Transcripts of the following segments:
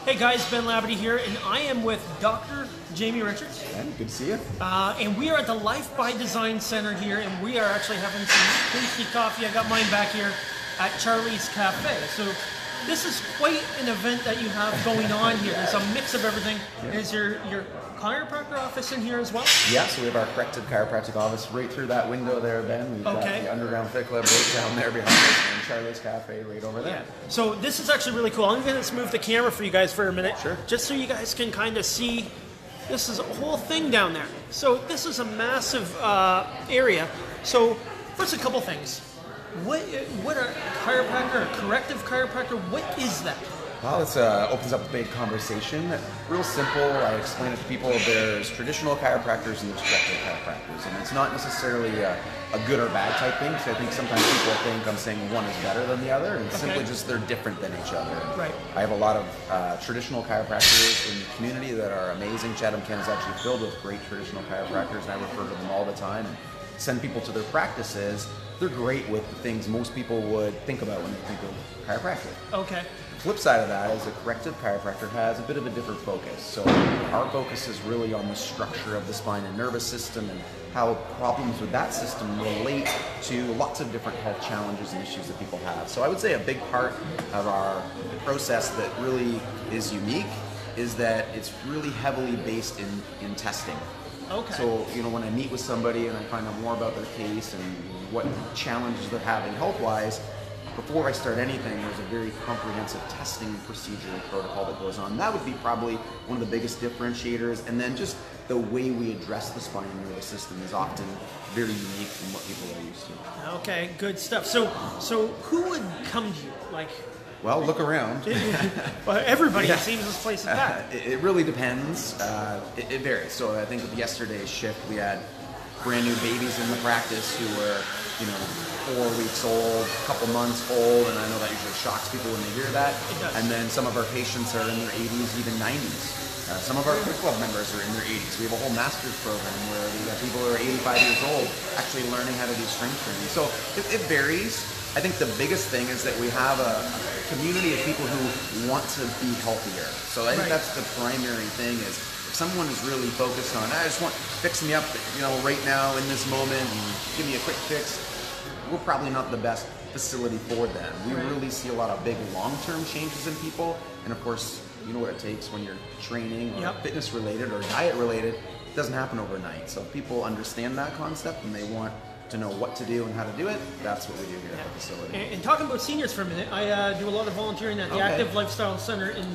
Hey guys, Ben Labadie here, and I am with Dr. Jamie Richards. Ben, good to see you. And we are at the Life by Design Center here, and we are actually having some tasty coffee. I got mine back here at Charlie's Cafe. So this is quite an event that you have going on here. There's a mix of everything. Yeah. Is your chiropractor office in here as well? Yeah, so we have our corrective chiropractic office right through that window there, Ben. We've got the underground fit club right down there behind us, and Charlie's Cafe right over there. Yeah. So this is actually really cool. I'm going to move the camera for you guys for a minute. Sure. Just so you guys can kind of see. This is a whole thing down there. So this is a massive area. So first, a couple things. What a chiropractor, a corrective chiropractor, what is that? Well, this opens up a big conversation. Real simple, I explain it to people. There's traditional chiropractors and there's corrective chiropractors. And it's not necessarily a good or bad type thing, because I think sometimes people think I'm saying one is better than the other, and it's simply just they're different than each other. Right. I have a lot of traditional chiropractors in the community that are amazing. Chatham-Kent is actually filled with great traditional chiropractors, and I refer to them all the time and send people to their practices. They're great with the things most people would think about when they think of chiropractic. Okay. The flip side of that is a corrective chiropractor has a bit of a different focus. So our focus is really on the structure of the spine and nervous system and how problems with that system relate to lots of different health challenges and issues that people have. So I would say a big part of our process that really is unique is that it's really heavily based in testing. Okay. So, when I meet with somebody and I find out more about their case and what challenges they're having health-wise, before I start anything, there's a very comprehensive testing procedure and protocol that goes on. That would be probably one of the biggest differentiators. And then just the way we address the spine and nervous system is often very unique from what people are used to. Okay, good stuff. So who would come to you? Well, look around. Well, everybody, it seems this place is packed. It really depends. It varies. So I think with yesterday's shift, we had brand new babies in the practice who were, 4 weeks old, a couple months old, and I know that usually shocks people when they hear that. It does. And then some of our patients are in their 80s, even 90s. Some of our Quick Club members are in their 80s. We have a whole master's program where we have people who are 85 years old actually learning how to do strength training. So it varies. I think the biggest thing is that we have a community of people who want to be healthier. So I think that's the primary thing is if someone is really focused on, I just want fix me up, right now in this moment and give me a quick fix, we're probably not the best facility for them. We really see a lot of big long-term changes in people, and of course, you know what it takes when you're training or fitness related or diet related. It doesn't happen overnight. So if people understand that concept and they want to know what to do and how to do it, that's what we do here at the facility. And talking about seniors for a minute, I do a lot of volunteering at the Active Lifestyle Center in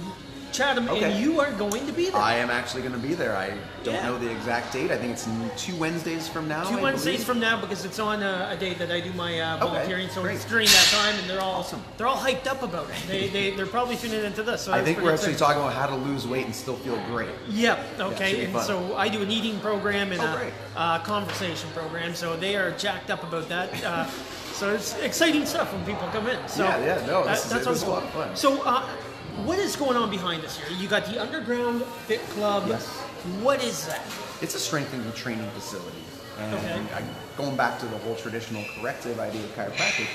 Chatham, and you are going to be there. I am actually going to be there. I don't know the exact date. I think it's 2 Wednesdays from now. 2 Wednesdays from now, because it's on a day that I do my volunteering. So it's during that time, and they're all hyped up about it. They're probably tuning into this. So I think we're actually talking about how to lose weight and still feel great. Yeah. Okay. And so I do an eating program and a conversation program. So they are jacked up about that. So it's exciting stuff when people come in. So this is a lot of fun. So. What is going on behind us here? You got the Underground Fit Club. Yes. What is that? It's a strength and training facility. And going back to the whole traditional corrective idea of chiropractic,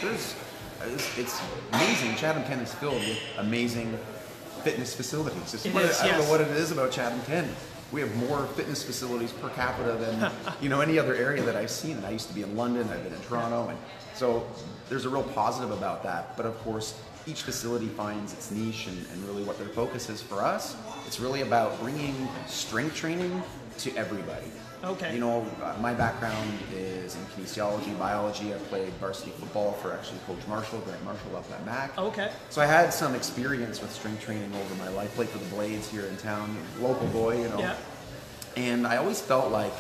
it's amazing. Chatham-Kent is filled with amazing fitness facilities. I don't know what it is about Chatham-Kent. We have more fitness facilities per capita than any other area that I've seen. And I used to be in London, I've been in Toronto, and so there's a real positive about that. But of course, each facility finds its niche and really what their focus is. For us, it's really about bringing strength training to everybody. Okay. My background is in kinesiology, biology. I played varsity football for actually Coach Marshall, Grant Marshall up at Mac. Okay. So I had some experience with strength training over my life. Played for the Blades here in town, local boy, Yeah. And I always felt like,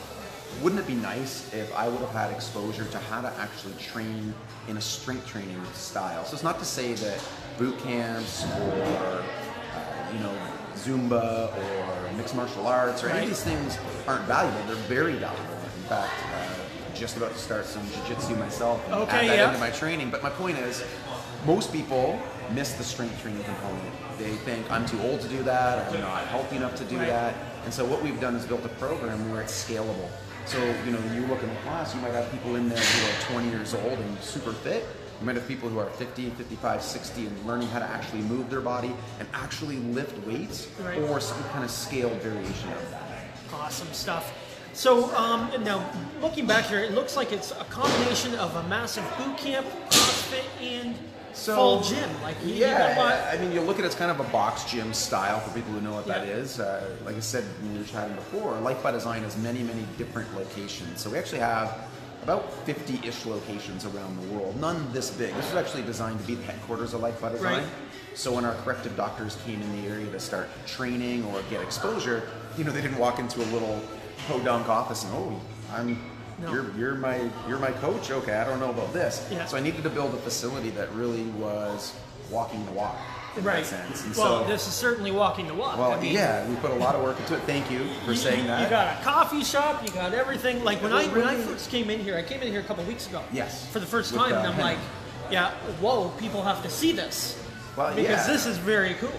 wouldn't it be nice if I would have had exposure to how to actually train in a strength training style? So it's not to say that boot camps or, Zumba or mixed martial arts or any of these things aren't valuable. They're very valuable. In fact, just about to start some jiu-jitsu myself and add that into my training. But my point is, most people miss the strength training component. They think, I'm too old to do that, I'm not healthy enough to do that. And so what we've done is built a program where it's scalable. So, you look in the class, you might have people in there who are 20 years old and super fit, We might have people who are 50, 55, 60 and learning how to actually move their body and actually lift weights or some kind of scaled variation of that. Awesome stuff. So now looking back here, it looks like it's a combination of a massive boot camp, CrossFit, and full gym. Like I mean, you look at it's kind of a box gym style for people who know what that is. Like I said when we were chatting before, Life by Design has many, many different locations. So we actually have about 50-ish locations around the world. None this big. This was actually designed to be the headquarters of Life by Design. Right. So when our corrective doctors came in the area to start training or get exposure, they didn't walk into a little podunk office and you're my coach. Okay, I don't know about this. Yeah. So I needed to build a facility that really was walking the walk. In that sense. And well, this is certainly walking the walk. Well, we put a lot of work into it. Thank you for saying that. You got a coffee shop. You got everything. Like when I first came in here, I came in here a couple weeks ago. Yes. For the first time, and I'm like, whoa, people have to see this. Well, because this is very cool.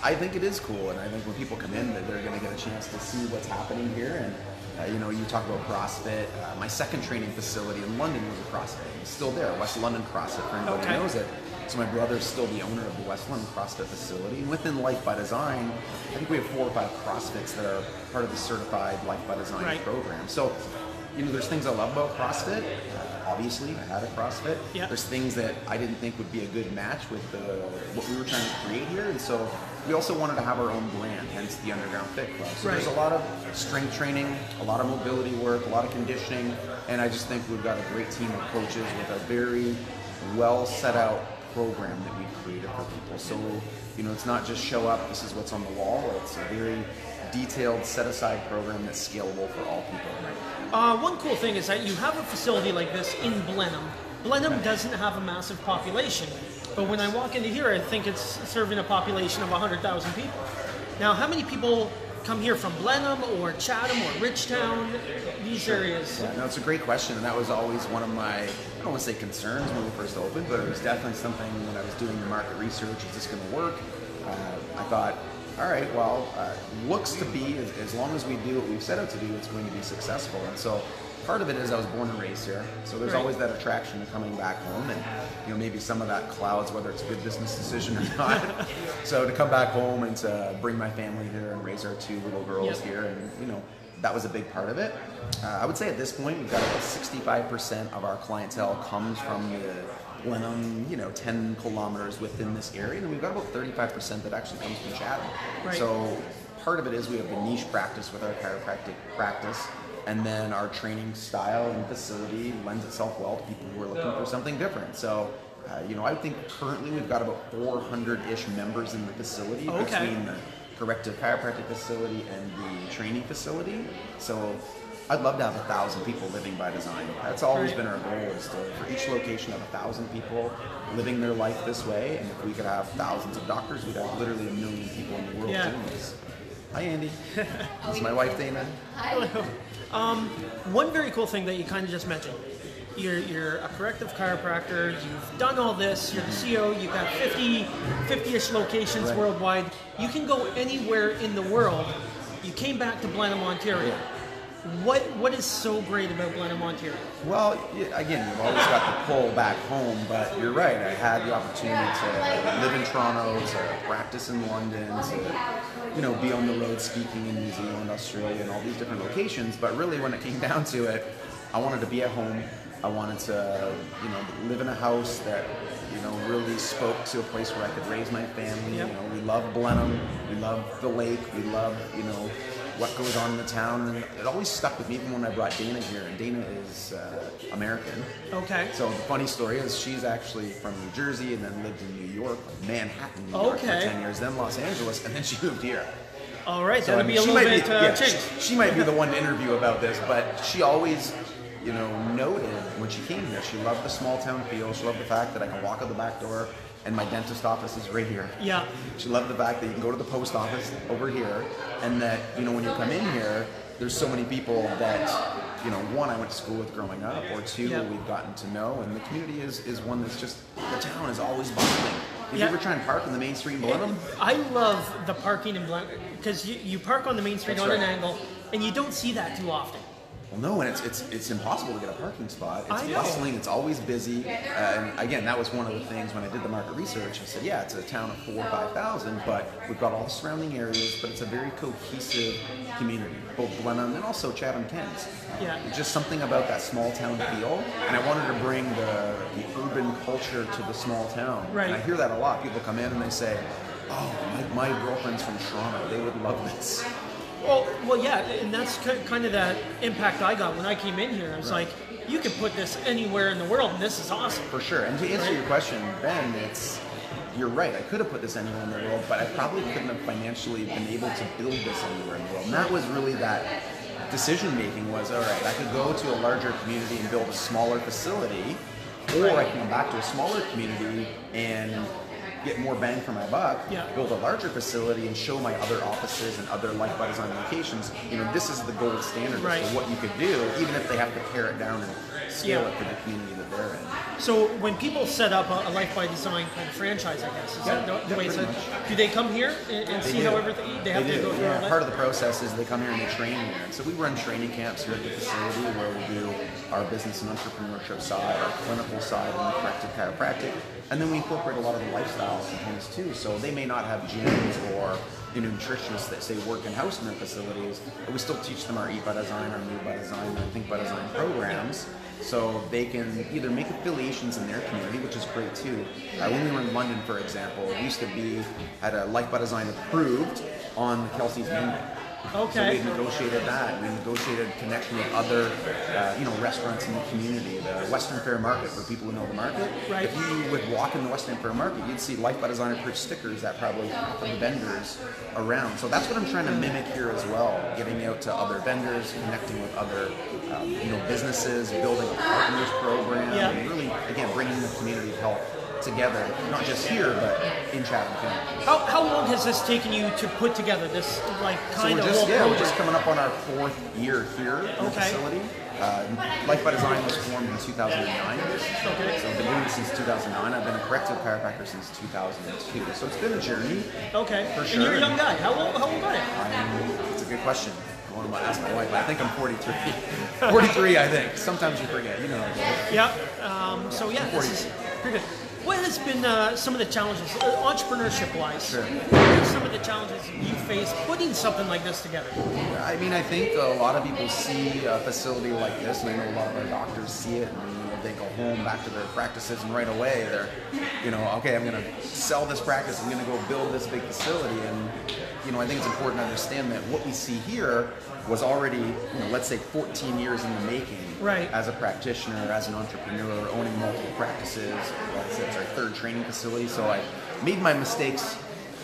I think it is cool, and I think when people come in, they're going to get a chance to see what's happening here. And you talk about CrossFit. My second training facility in London was a CrossFit. It's still there, West London CrossFit, for anybody who knows it. So my brother's still the owner of the West London CrossFit facility. And within Life by Design, I think we have 4 or 5 CrossFits that are part of the certified Life by Design program. So, there's things I love about CrossFit. Obviously, I had a CrossFit. Yeah. There's things that I didn't think would be a good match with what we were trying to create here. And so we also wanted to have our own brand, hence the Underground Fit Club. So there's a lot of strength training, a lot of mobility work, a lot of conditioning. And I just think we've got a great team of coaches with a very well set out program that we've created for people. So, it's not just show up, this is what's on the wall. It's a very detailed, set-aside program that's scalable for all people. One cool thing is that you have a facility like this in Blenheim. Blenheim doesn't have a massive population, but when I walk into here, I think it's serving a population of 100,000 people. Now, how many people come here from Blenheim or Chatham or Richtown, these areas? Yeah, no, it's a great question, and that was always one of my, I don't want to say concerns when we first opened, but it was definitely something when I was doing the market research, is this going to work? I thought, all right, well, looks to be, as long as we do what we've set out to do, it's going to be successful. And so part of it is I was born and raised here, so there's always that attraction to coming back home, and maybe some of that clouds whether it's a good business decision or not. So to come back home and to bring my family here and raise our 2 little girls here, and that was a big part of it. I would say at this point we've got about 65% of our clientele comes from the Blenheim, 10 kilometers within this area, and we've got about 35% that actually comes from Chatham. Right. So part of it is we have a niche practice with our chiropractic practice, and then our training style and facility lends itself well to people who are looking for something different. So, I think currently we've got about 400-ish members in the facility between the corrective chiropractic facility and the training facility. So I'd love to have 1,000 people living by design. That's always been our goal, is to, for each location, have 1,000 people living their life this way. And if we could have thousands of doctors, we'd have literally 1 million people in the world doing this. Hi, Andy. This is my wife, Dana. Hello. One very cool thing that you kind of just mentioned. You're a corrective chiropractor. You've done all this. You're the CEO. You've got 50-ish locations worldwide. You can go anywhere in the world. You came back to Blenheim, Ontario. What is so great about Blenheim, Ontario? Well, again, you've always got the pull back home, but you're right. I had the opportunity to live in Toronto, to practice in London, to be on the road speaking in New Zealand, Australia, and all these different locations. But really, when it came down to it, I wanted to be at home. I wanted to, live in a house that, really spoke to a place where I could raise my family. We love Blenheim. We love the lake. We love, what goes on in the town, and it always stuck with me even when I brought Dana here, and Dana is American. Okay. So the funny story is she's actually from New Jersey and then lived in New York, Manhattan, New York for 10 years, then Los Angeles, and then she moved here. All right, so that'll be a little bit changed. She might be the one to interview about this, but she always, noted when she came here, she loved the small town feel, she loved the fact that I can walk out the back door and my dentist office is right here. Yeah. She loved the fact that you can go to the post office over here, and that, when you come in here, there's so many people that, one, I went to school with growing up, or two, we've gotten to know, and the community is one that's just, the town is always bustling. Did you ever try and park on the main street in Blenheim? I love the parking in Blenheim, because you park on the main street an angle, and you don't see that too often. Well, no, and it's impossible to get a parking spot. It's I know. bustling. It's always busy. And again, that was one of the things when I did the market research. I said, yeah, it's a town of 4,000 or 5,000, but we've got all the surrounding areas. But it's a very cohesive community, both Blenheim and also Chatham-Kent. Yeah. It's just something about that small town feel, and I wanted to bring the urban culture to the small town. Right. And I hear that a lot. People come in and they say, "Oh, my girlfriend's from Toronto. They would love this." Well, yeah, and that's kind of that impact I got when I came in here. I was like, you could put this anywhere in the world, and this is awesome. For sure. And to answer your question, Ben, you're right. I could have put this anywhere in the world, but I probably couldn't have financially been able to build this anywhere in the world. And that was really that decision making was, all right, I could go to a larger community and build a smaller facility, or I can come back to a smaller community and get more bang for my buck, build a larger facility and show my other offices and other Life by Design locations, this is the gold standard as to what you could do, even if they have to pare it down and scale it for the community that they're in. So when people set up a Life by Design kind of franchise, I guess, is that the way it's done? Do they come here and see how everything, they have to go through all that? Part of the process is they come here and they train here. And so we run training camps here at the facility where we do our business and entrepreneurship side, our clinical side, and the corrective chiropractic. And then we incorporate a lot of the lifestyles and things too. So they may not have gyms or nutritionists that say work in-house in their facilities, but we still teach them our Eat by Design, our Move by Design, our Think by Design programs. So they can either make affiliations in their community, which is great too. When we were in London, for example, we used to had a Life by Design approved on the Kelsey's menu. Okay. So we negotiated that. We negotiated connection with other, restaurants in the community. The Western Fair Market, for people who know the market. Right. If you would walk in the Western Fair Market, you'd see Life by Design approved stickers at probably half of the vendors around. So that's what I'm trying to mimic here as well. Getting out to other vendors, connecting with other, businesses, building a partners program, and really, again, bringing the community of health together, not just here, but in Chatham-Kent. How long has this taken you to put together this kind of whole we're just coming up on our 4th year here in the facility. Life by Design was formed in 2009. Okay. So I've been doing it since 2009. I've been a corrective chiropractor since 2002. So it's been a journey. Okay. For sure. And you're a young guy. How old are you? It's a good question. I want to ask my wife. I think I'm 43. 43, I think. Sometimes you forget. You know. Yeah. This is pretty good. What has been some of the challenges, entrepreneurship-wise? Sure. What are some of the challenges you face putting something like this together? I mean, I think a lot of people see a facility like this, and I know a lot of our doctors see it, and they go home back to their practices, and right away they're, okay, I'm going to sell this practice, I'm going to go build this big facility, and I think it's important to understand that what we see here was already, let's say 14 years in the making. Right. As a practitioner, as an entrepreneur, owning multiple practices. Like I said, it's our 3rd training facility, so I made my mistakes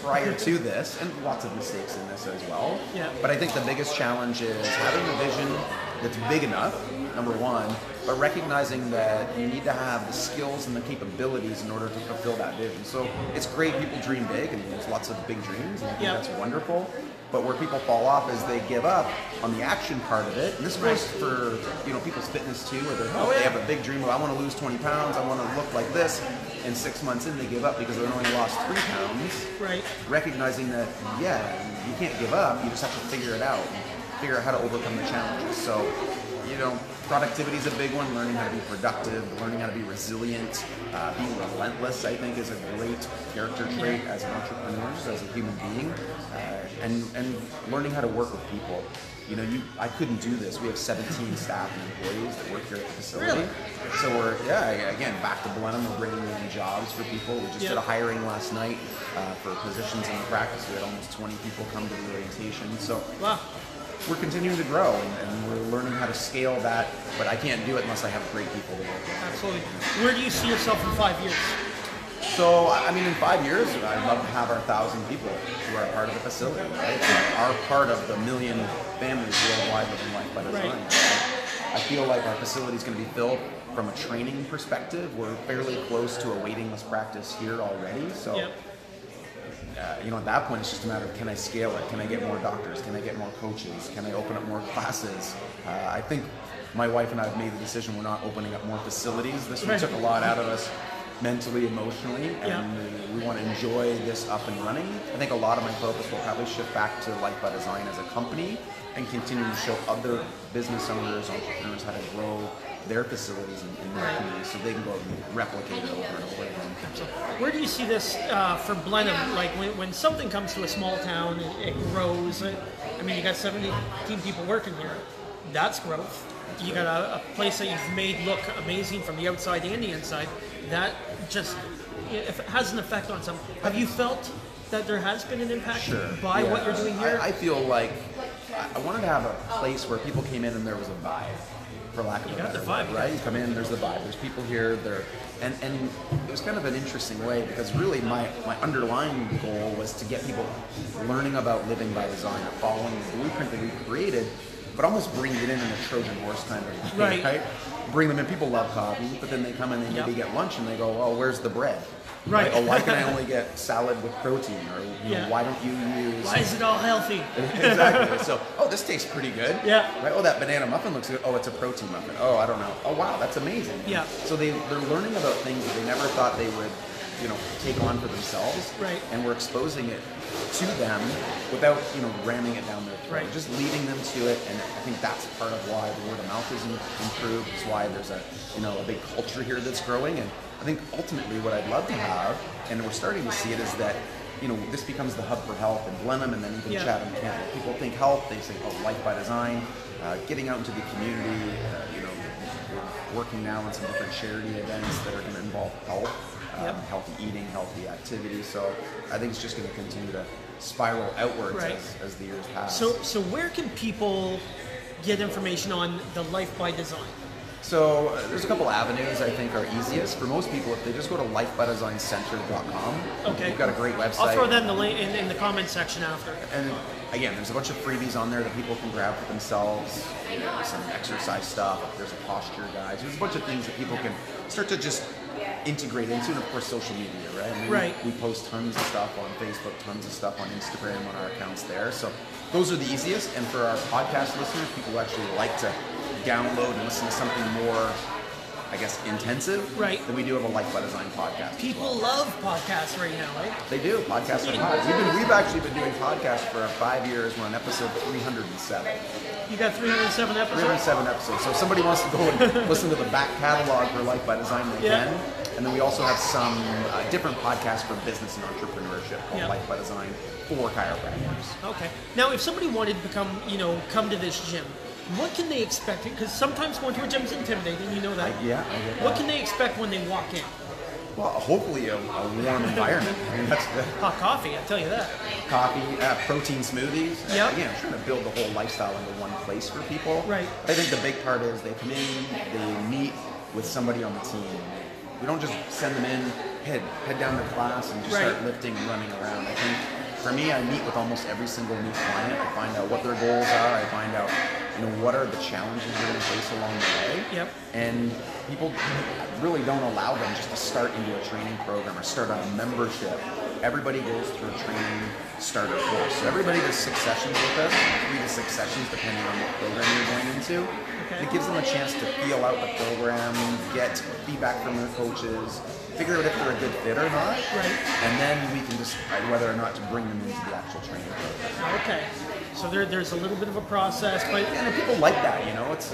prior to this, and lots of mistakes in this as well. Yeah. But I think the biggest challenge is having a vision that's big enough, number one, but recognizing that you need to have the skills and the capabilities in order to fulfill that vision. So it's great people dream big, and there's lots of big dreams, and I think that's wonderful. But where people fall off is they give up on the action part of it. And this goes for people's fitness too, where they have a big dream of I want to lose 20 pounds, I want to look like this. And 6 months in, they give up because they only lost 3 pounds. Right. Recognizing that, you can't give up. You just have to figure it out, figure out how to overcome the challenges. So, productivity is a big one. Learning how to be productive, learning how to be resilient, being relentless, I think, is a great character trait as an entrepreneur, as a human being, and learning how to work with people. I couldn't do this. We have 17 staff and employees that work here at the facility. Really? So we're, again, back to Blenheim, we're bringing in jobs for people. We just did a hiring last night for positions in the practice. We had almost 20 people come to the orientation. So we're continuing to grow, and we're learning how to scale that, but I can't do it unless I have great people to work with. Absolutely. Where do you see yourself in 5 years? So, in 5 years, I'd love to have our 1,000 people who are part of the facility, right? Are part of the 1 million families worldwide living Life by Design. Right. I feel like our facility is going to be filled from a training perspective. We're fairly close to a waiting list practice here already, so at that point, it's just a matter of can I scale it? Can I get more doctors? Can I get more coaches? Can I open up more classes? I think my wife and I have made the decision we're not opening up more facilities. This one took a lot out of us. mentally, emotionally, and we want to enjoy this up and running. I think a lot of my focus will probably shift back to Life by Design as a company and continue to show other business owners, entrepreneurs how to grow their facilities in their communities so they can go and replicate it over and over again. So where do you see this for Blenheim? Like when something comes to a small town, it grows. I mean, you got 17 people working here. That's growth. You got a place that you've made look amazing from the outside and the inside. That just, if it has an effect on some. Have you felt that there has been an impact by what you're doing here? I feel like I wanted to have a place where people came in and there was a vibe, for lack of a better word, right? You come in, there's the vibe. There's people here. And it was kind of an interesting way because really my underlying goal was to get people learning about living by design, or following the blueprint that we created, but almost bring it in a Trojan horse kind of way, right? Bring them in. People love coffee, but then they come in and they maybe get lunch and they go, "Oh, where's the bread?" Right. Oh, why can I only get salad with protein? Or why don't you use? Why is it all healthy? Exactly. So, this tastes pretty good. Yeah. Right. Oh, that banana muffin looks good. Oh, it's a protein muffin. Oh, I don't know. Oh, wow, that's amazing. Yeah. So they're learning about things that they never thought they would, take on for themselves. Right. And we're exposing it to them without, ramming it down their throat. Right. Just leading them to it, and I think that's part of why the word of mouth is improved. It's why there's a big culture here that's growing, and I think ultimately what I'd love to have, and we're starting to see it, is that this becomes the hub for health in Blenheim, and then even chatham-kent. People think health, they say, Life by Design. Getting out into the community, we're working now on some different charity events that are going to involve health. Healthy eating, healthy activity. So I think it's just going to continue to spiral outwards as the years pass. So where can people get information on the Life by Design? So there's a couple avenues I think are easiest. For most people, if they just go to lifebydesigncentre.com, we've got a great website. I'll throw that in the link in the comment section after. And again, there's a bunch of freebies on there that people can grab for themselves. Some exercise stuff. There's a posture guide. There's a bunch of things that people can start to just integrate into, and of course social media, right? I mean, we post tons of stuff on Facebook, tons of stuff on Instagram on our accounts there. So those are the easiest. And for our podcast listeners, people who actually like to download and listen to something more, I guess, intensive, then we do have a Life by Design podcast. People love podcasts right now, right? They do. Podcasts are hot. We've actually been doing podcasts for 5 years. We're on episode 307. You got 307 episodes? 307 episodes. So if somebody wants to go and listen to the back catalog for Life by Design, they can. And then we also have some different podcasts for business and entrepreneurship called Life by Design for chiropractors. Okay. Now, if somebody wanted to become, come to this gym, what can they expect? Because sometimes going to a gym is intimidating, you know that. I get that. What can they expect when they walk in? Well, hopefully a warm environment. I mean, that's hot coffee, I tell you that. Coffee, protein smoothies. Yep. Again, trying to build the whole lifestyle into one place for people. Right. I think the big part is they come in, they meet with somebody on the team. We don't just send them in, head down to class and just start lifting and running around. I think for me, I meet with almost every single new client. I find out what their goals are. I find out, what are the challenges they're going to face along the way. Yep. And people really don't allow them just to start into a training program or start on a membership. Everybody goes through a training starter course. So everybody does 6 sessions with us, 3 to 6 sessions depending on what program you're going into. Okay. It gives them a chance to feel out the program, get feedback from their coaches, figure out if they're a good fit or not. Right. And then we can decide whether or not to bring them into the actual training program. Okay. So there's a little bit of a process, but people like that. It's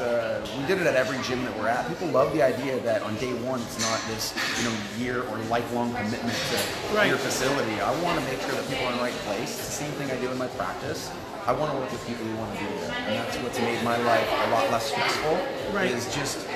we did it at every gym that we're at. People love the idea that on day one it's not this year or lifelong commitment to your facility. I want to make sure that people are in the right place. It's the same thing I do in my practice. I want to work with people who want to do that, and that's what's made my life a lot less stressful. Is just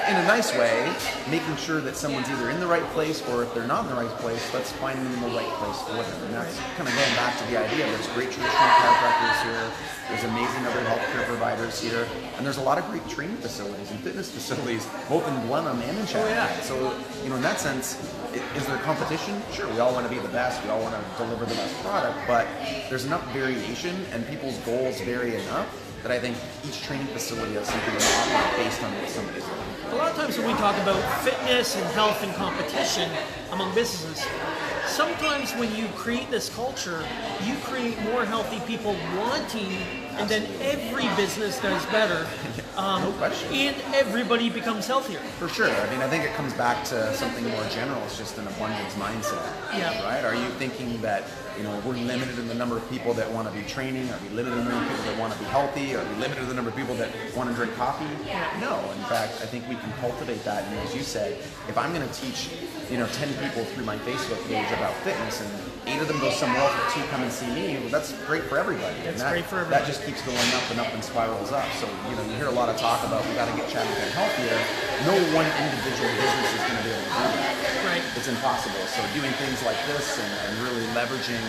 in a nice way, making sure that someone's either in the right place, or if they're not in the right place, let's find them in the right place for them. And that's kind of going back to the idea. There's great traditional chiropractors here. There's amazing other healthcare providers here, and there's a lot of great training facilities and fitness facilities, both in Blenheim and in chatham-kent. So, in that sense, is there competition? Sure, we all want to be the best. We all want to deliver the best product, but there's enough variation, and people's goals vary enough that I think each training facility has something to offer based on what somebody's looking for. A lot of times when we talk about fitness and health and competition among businesses, sometimes when you create this culture, you create more healthy people wanting, and then every business does better. No question. And everybody becomes healthier. For sure. I mean, I think it comes back to something more general. It's just an abundance mindset. Yeah. Right? Are you thinking that, we're limited in the number of people that want to be training? Are we limited in the number of people that want to be healthy? Are we limited in the number of people that want to drink coffee? No. In fact, I think we can cultivate that. And as you said, if I'm going to teach, 10 people through my Facebook page about fitness and 8 of them go somewhere else, but 2 come and see me, well, that's great for everybody. That's great for everybody. That just keeps going up and spirals up. So, you hear a lot of talk about we got to get chatham-kent healthier. No one individual business is going to be able to do that. Right. It's impossible. So doing things like this and really leveraging,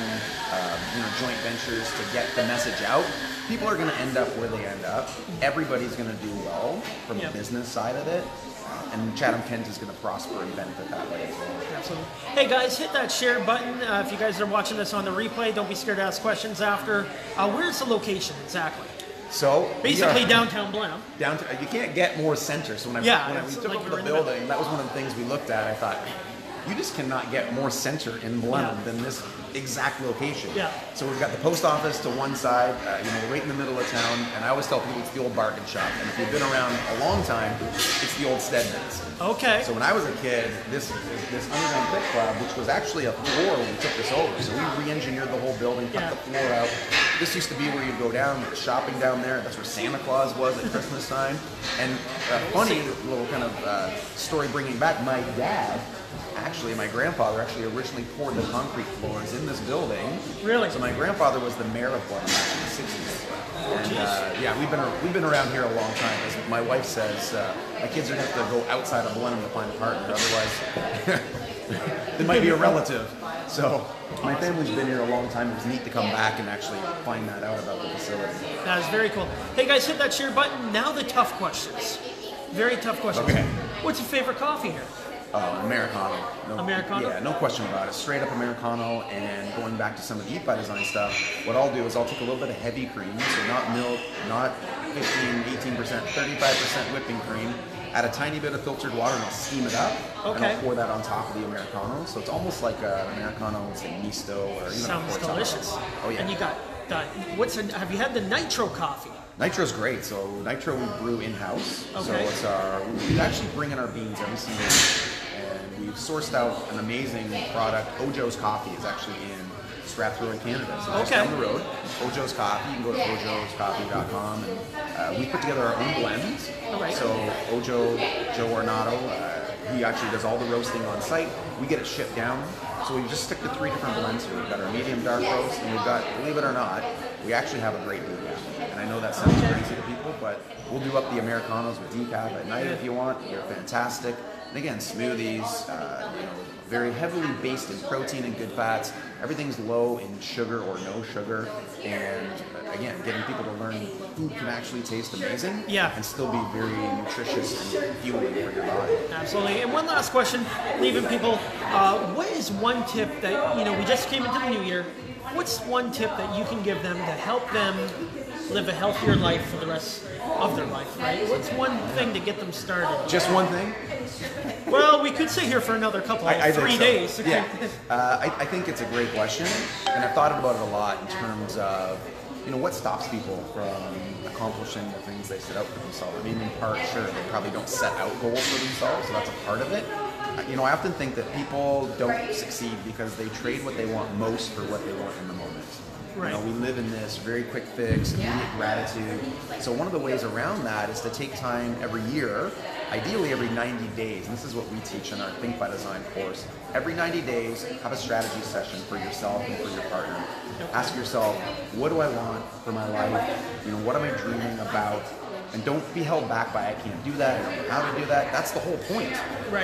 joint ventures to get the message out, people are going to end up where they end up. Everybody's going to do well from the business side of it. And Chatham-Kent is going to prosper and benefit that way as well. Absolutely. Hey guys, hit that share button. If you guys are watching this on the replay, don't be scared to ask questions after. Where's the location exactly? So basically downtown Blenheim. You can't get more center. So when we took over the building, that was one of the things we looked at. I thought, you just cannot get more center in Blenheim than this exact location. Yeah. So we've got the post office to one side, right in the middle of town. And I always tell people it's the old bargain shop. And if you've been around a long time, it's the old Stedman's. Okay. So when I was a kid, this underground fit club, which was actually a floor when we took this over. So we re-engineered the whole building, cut the floor out. This used to be where you go down, shopping down there. That's where Santa Claus was at Christmas time. And funny little kind of story bringing back, my grandfather actually originally poured the concrete floors in this building. Really? So my grandfather was the mayor of Blenheim back in the 60s. And we've been around here a long time. As my wife says, my kids are going to have to go outside of Blenheim to find a partner, otherwise they might be a relative. So my family's been here a long time. It was neat to come back and actually find that out about the facility. That is very cool. Hey guys, hit that share button. Now the tough questions. Very tough questions. Okay. What's your favorite coffee here? Americano. Americano? Yeah, no question about it. Straight up Americano. And going back to some of the Eat by Design stuff, what I'll do is I'll take a little bit of heavy cream, so not milk, not 15, 18%, 35% whipping cream, add a tiny bit of filtered water and I'll steam it up. Okay. And I'll pour that on top of the Americano. So it's almost like an Americano, say misto or even Sounds a cortado. delicious. Oh yeah. And you got have you had the nitro coffee? Nitro's great. So Nitro we brew in-house. Okay. So we actually bring in our beans every single week. And we've sourced out an amazing product. Ojo's Coffee is actually in Strathroy, Canada. So just down the road, Ojo's Coffee. You can go to ojoscoffee.com. And we put together our own blends. Right. So Ojo, Joe Ornato, he actually does all the roasting on site. We get it shipped down. So we just stick to 3 different blends here. We've got our medium dark roast, and we've got, believe it or not, we actually have a great decaf. And I know that sounds crazy to people, but we'll do up the Americanos with decaf at night if you want. They're fantastic. And again, smoothies, very heavily based in protein and good fats. Everything's low in sugar or no sugar. And again, getting people to learn food can actually taste amazing and still be very nutritious and fueling for your body. Absolutely. And one last question, leaving people, what is one tip that, we just came into the new year, what's one tip that you can give them to help them live a healthier life for the rest of their life, right? What's one thing to get them started? Just one thing? Well, we could sit here for another couple, 3 days. Yeah. I think it's a great question, and I've thought about it a lot in terms of, what stops people from accomplishing the things they set out for themselves. I mean, in part, sure, they probably don't set out goals for themselves, so that's a part of it. I often think that people don't succeed because they trade what they want most for what they want in the moment. Right. We live in this very quick fix, immediate gratitude. So one of the ways around that is to take time every year, ideally every 90 days, and this is what we teach in our Think by Design course. Every 90 days, have a strategy session for yourself and for your partner. Ask yourself, what do I want for my life? What am I dreaming about? And don't be held back by, I can't do that, I don't know how to do that. That's the whole point,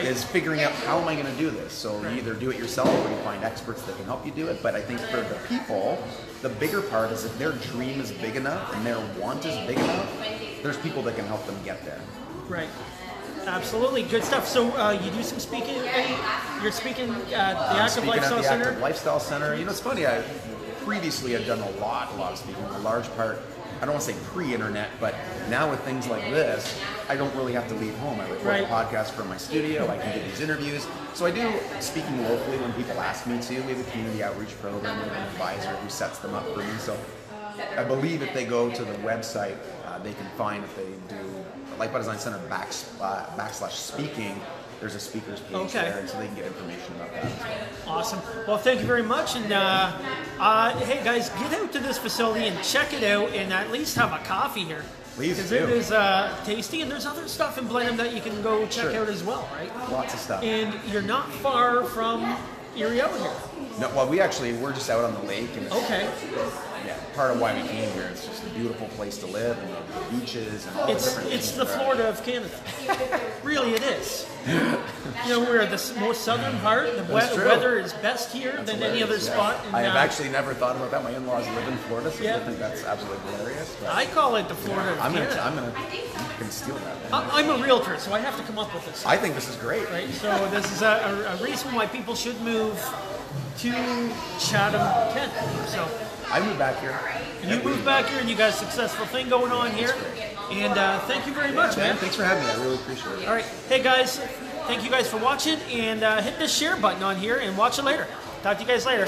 is figuring out how am I going to do this. So you either do it yourself or you find experts that can help you do it. But I think for the people, the bigger part is if their dream is big enough and their want is big enough, there's people that can help them get there. Right. Absolutely. Good stuff. So you do some speaking. You're speaking at the Active Lifestyle Center? Active Lifestyle Center. It's funny. previously I've done a lot of speaking, a large part, I don't want to say pre-internet, but now with things like this, I don't really have to leave home. I record a podcast from my studio, I can do these interviews. So I do speaking locally when people ask me to. We have a community outreach program with an advisor who sets them up for me. So I believe if they go to the website, they can find if they do Light by Design Center / speaking, there's a speakers page there, and so they can get information about that as well. Awesome. Well, thank you very much. And hey, guys, get out to this facility and check it out, and at least have a coffee here. Please Because do. it is tasty, and there's other stuff in Blenheim that you can go check out as well, right? Lots of stuff. And you're not far from Erie out here. No, well, we're just out on the lake, and yeah, part of why we came here. It's just a beautiful place to live, and the beaches and all the different things. It's the Florida of Canada. Really, it is. You know, we're the most southern part. The weather is best here than any other spot. I have actually never thought about that. My in-laws live in Florida, so I think that's absolutely hilarious. But I call it the Florida of Canada. I'm gonna steal that. I'm a realtor, so I have to come up with this. I think this is great. Right? So this is a reason why people should move to Chatham-Kent. So I moved back here. You moved back here, and you got a successful thing going on here. And thank you very much, man. Thanks for having me. I really appreciate it. All right. Hey, guys. Thank you guys for watching. And hit the share button on here and watch it later. Talk to you guys later.